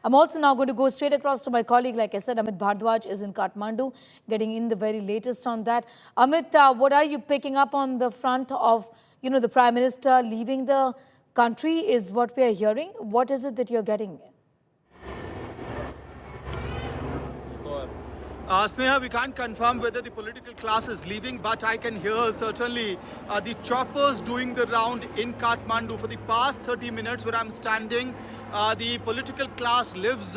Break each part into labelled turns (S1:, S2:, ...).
S1: I'm also now going to go straight across to my colleague. Like I said, Amit Bhardwaj is in Kathmandu, getting in the very latest on that. Amit, what are you picking up on the front of, the Prime Minister leaving the country is what we are hearing? What is it that you're getting?
S2: Sneha, we can't confirm whether the political class is leaving, but I can hear certainly the choppers doing the round in Kathmandu for the past 30 minutes where I'm standing. The political class lives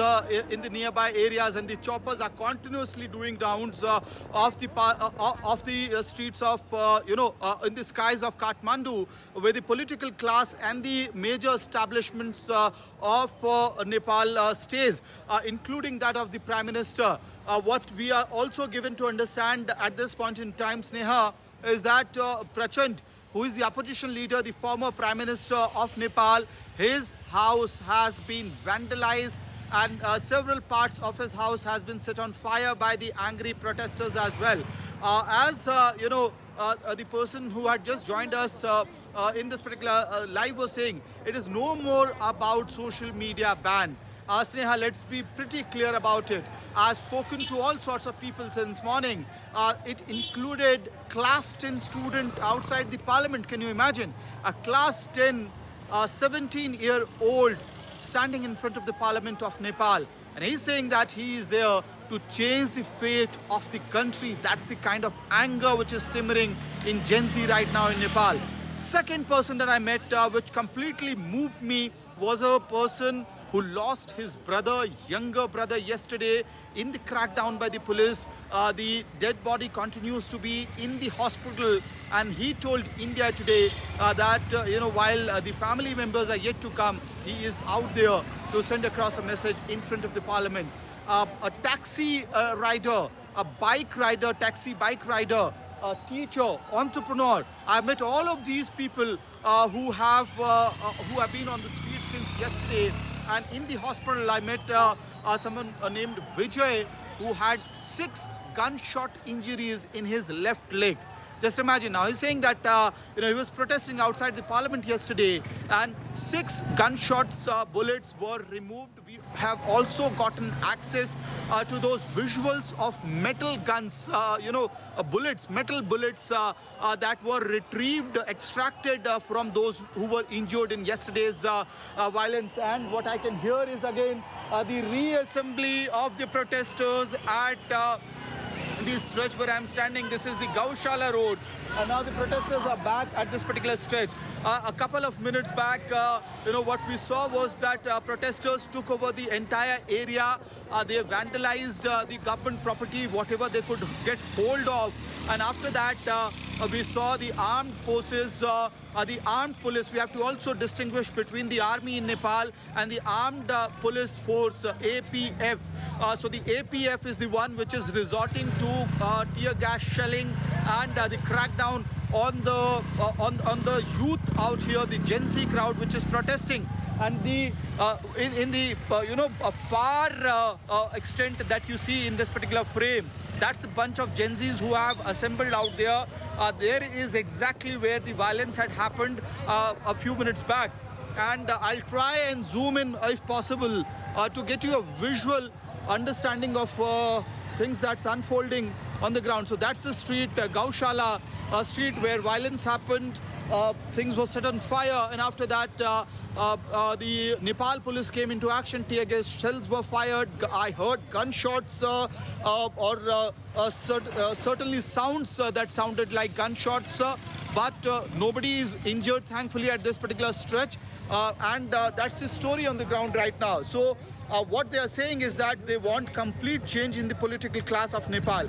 S2: in the nearby areas, and the choppers are continuously doing rounds of the streets of, in the skies of Kathmandu, where the political class and the major establishments of Nepal stays, including that of the Prime Minister. What we are also given to understand at this point in time, Sneha, is that Prachand, who is the opposition leader, the former Prime Minister of Nepal, his house has been vandalized and several parts of his house has been set on fire by the angry protesters as well. The person who had just joined us in this particular live was saying, it is no more about social media ban. Sneha, let's be pretty clear about it. I've spoken to all sorts of people since morning. It included class 10 student outside the parliament. Can you imagine? A class 10, 17-year-old standing in front of the parliament of Nepal. And he's saying that he is there to change the fate of the country. That's the kind of anger which is simmering in Gen Z right now in Nepal. Second person that I met which completely moved me was a person who lost his brother, younger brother, yesterday in the crackdown by the police. The dead body continues to be in the hospital, and he told India today that while the family members are yet to come, he is out there to send across a message in front of the parliament. A taxi rider, a bike rider, taxi bike rider, a teacher, entrepreneur. I met all of these people who have been on the street since yesterday. And in the hospital, I met someone named Vijay, who had 6 gunshot injuries in his left leg. Just imagine now, he's saying that he was protesting outside the parliament yesterday, and 6 gunshots bullets were removed. We have also gotten access to those visuals of metal guns, metal bullets that were retrieved, extracted from those who were injured in yesterday's violence. And what I can hear is again the reassembly of the protesters at this stretch where I'm standing. This is the Gaushala Road, and now the protesters are back at this particular stretch. A couple of minutes back, what we saw was that protesters took over the entire area. They vandalized the government property, whatever they could get hold of, and after that we saw the armed forces, the armed police. We have to also distinguish between the army in Nepal and the armed police force, APF. So the APF is the one which is resorting to tear gas shelling and the crackdown on the youth out here, the Gen Z crowd which is protesting. And the far extent that you see in this particular frame, that's a bunch of Gen Zs who have assembled out there. There is exactly where the violence had happened a few minutes back. And I'll try and zoom in if possible to get you a visual understanding of things that's unfolding on the ground. So that's the street, Gaushala street, where violence happened. Things were set on fire, and after that the Nepal police came into action. Tear gas shells were fired. I heard gunshots certainly sounds that sounded like gunshots, but nobody is injured thankfully at this particular stretch, and that's the story on the ground right now. So what they are saying is that they want complete change in the political class of Nepal.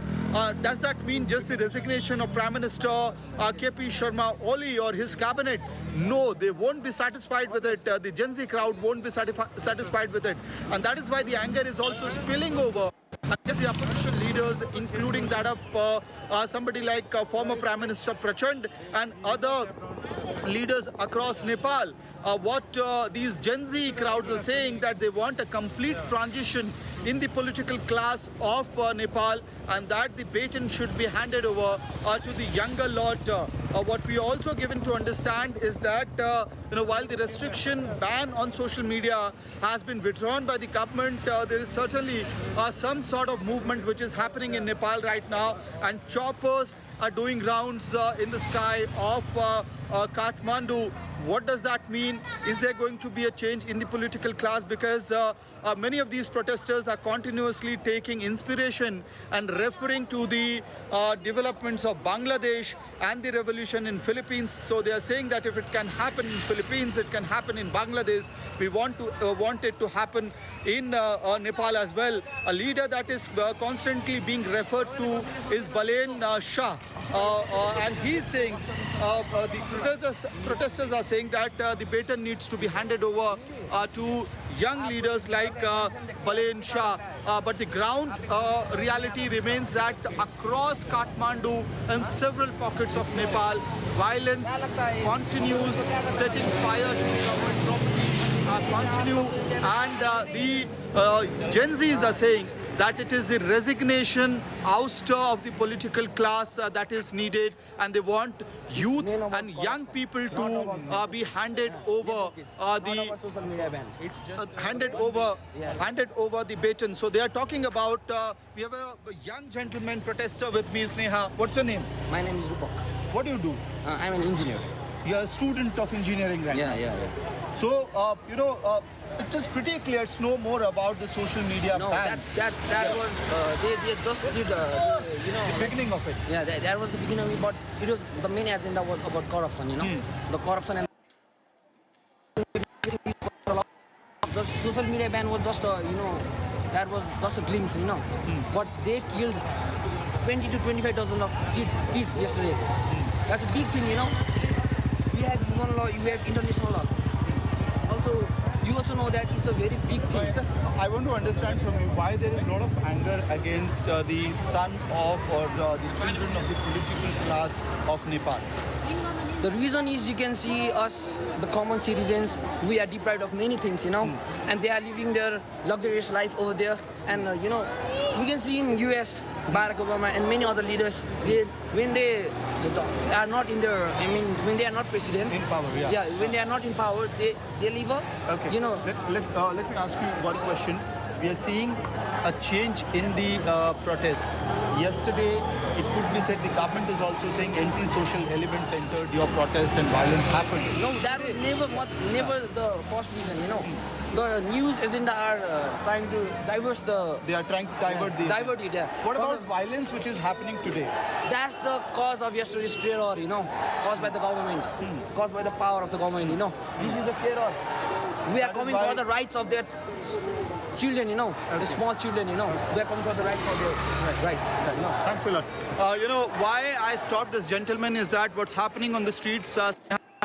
S2: Does that mean just the resignation of Prime Minister KP Sharma Oli or his cabinet? No, they won't be satisfied with it. The Gen Z crowd won't be satisfied with it. And that is why the anger is also spilling over against the opposition leaders, including that of somebody like former Prime Minister Prachand and other leaders across Nepal. what these Gen Z crowds are saying, that they want a complete transition in the political class of Nepal, and that the baton should be handed over to the younger lot. What we also given to understand is that while the restriction ban on social media has been withdrawn by the government, there is certainly some sort of movement which is happening in Nepal right now, and choppers are doing rounds in the sky of Kathmandu. What does that mean? Is there going to be a change in the political class? Because many of these protesters are continuously taking inspiration and referring to the developments of Bangladesh and the revolution in Philippines. So they are saying that if it can happen in Philippines, it can happen in Bangladesh. We want it to happen in Nepal as well. A leader that is constantly being referred to is Balen Shah. And he's saying the protesters are saying that the baton needs to be handed over to young leaders like Balen Shah. But the ground reality remains that across Kathmandu and several pockets of Nepal, violence continues, setting fire to government property continue, and the Gen Zs are saying that it is the resignation, ouster of the political class that is needed, and they want youth and young people to be handed over handed over the baton. So they are talking about. We have a young gentleman protester with me, Sneha. What's your name?
S3: My name is Rupak.
S2: What do you do?
S3: I'm an engineer.
S2: You're a student of engineering right now.
S3: Yeah.
S2: So, it is pretty clear. It's no more about the social media
S3: No,
S2: ban.
S3: that was they just did
S2: The beginning of it.
S3: yeah that was the beginning of it, but it was the main agenda was about corruption. The corruption and the social media ban was just that was just a glimpse. But they killed 20 to 25,000 of kids yesterday. That's a big thing. We have human law, you have international law. Also, you also know that it's a very big thing.
S2: I want to understand from you why there is a lot of anger against the son of or the children of the political class of Nepal.
S3: The reason is you can see us, the common citizens, we are deprived of many things, and they are living their luxurious life over there. And we can see in US, Barack Obama and many other leaders, when they are not in their, when they are not president,
S2: In power, yeah.
S3: yeah, when they are not in power, they live up,
S2: Okay. Let me ask you one question. We are seeing a change in the protest. Yesterday, it could be said the government is also saying anti-social elements entered your protest and violence happened.
S3: No, that was never the first reason, The news agenda are trying to diverse the...
S2: They are trying to divert the...
S3: Divert it, yeah.
S2: What about violence which is happening today?
S3: That's the cause of yesterday's terror, caused by the government, caused by the power of the government, This is the terror. We are
S2: That is
S3: coming
S2: why-
S3: for the rights of their children, the small children, We are coming for the rights of their rights,
S2: Thanks a lot. Why I stopped this gentleman is that what's happening on the streets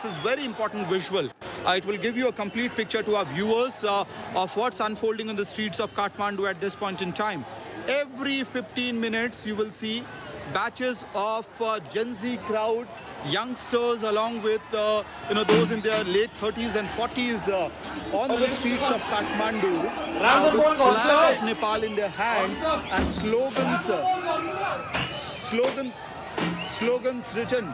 S2: this is very important visual. It will give you a complete picture to our viewers of what's unfolding on the streets of Kathmandu at this point in time. Every 15 minutes, you will see batches of Gen Z crowd, youngsters along with those in their late 30s and 40s on the streets of Kathmandu with flag of Nepal in their hands and slogans written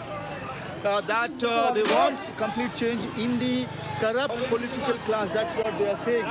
S2: that they want complete change in the corrupt political class. That's what they are saying.